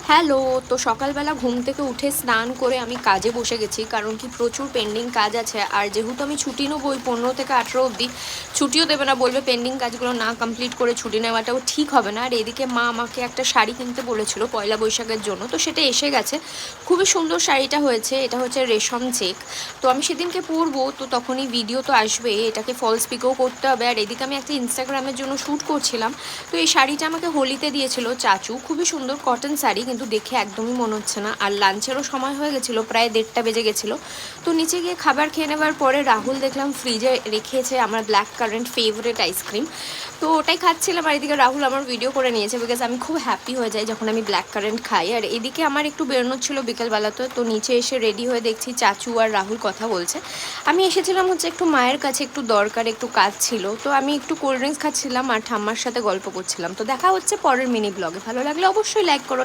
Hello. তো সকালবেলা ঘুম থেকে উঠে স্নান করে আমি কাজে বসে গেছি, কারণ কি প্রচুর পেন্ডিং কাজ আছে। আর যেহেতু আমি ছুটি নেবো ওই 15 থেকে 18 অবধি, ছুটিও দেবে না, বলবে পেন্ডিং কাজগুলো না কমপ্লিট করে ছুটি নেওয়াটাও ঠিক হবে না। আর এদিকে মা আমাকে একটা শাড়ি কিনতে বলেছিল পয়লা বৈশাখের জন্য, তো সেটা এসে গেছে। খুবই সুন্দর শাড়িটা হয়েছে, এটা হচ্ছে রেশম চেক। তো আমি সেদিনকে পরবো, তো তখনই ভিডিও তো আসবে, এটাকে ফলস পিকও করতে হবে। আর এদিকে আমি একটা ইনস্টাগ্রামের জন্য শ্যুট করছিলাম। তো এই শাড়িটা আমাকে হোলিতে দিয়েছিল চাচু, খুবই সুন্দর কটন শাড়ি, কিন্তু দেখে একদমই মনে হচ্ছে না। আর লাঞ্চেরও সময় হয়ে গেছিলো, প্রায় 1:30 বেজে গেছিলো। তো নিচে গিয়ে খাবার খেয়ে নেবার পরে রাহুল দেখলাম ফ্রিজে রেখেছে আমার ব্ল্যাক কারেন্ট ফেভারিট আইসক্রিম। তো ওটাই খাচ্ছিলাম। আর এদিকে রাহুল আমার ভিডিও করে নিয়েছে, বিকজ আমি খুব হ্যাপি হয়ে যাই যখন আমি ব্ল্যাক কারেন্ট খাই। আর এদিকে আমার একটু বেরোনোর ছিল বিকেলবেলাতে, তো নিচে এসে রেডি হয়ে দেখছি চাচু আর রাহুল কথা বলছে। আমি এসেছিলাম হচ্ছে একটু মায়ের কাছে, একটু দরকার, একটু কাজ ছিল। তো আমি একটু কোল্ড ড্রিঙ্কস খাচ্ছিলাম আর ঠাম্মার সাথে গল্প করছিলাম। তো দেখা হচ্ছে পরের মিনি ব্লগে। ভালো লাগলে অবশ্যই লাইক করো।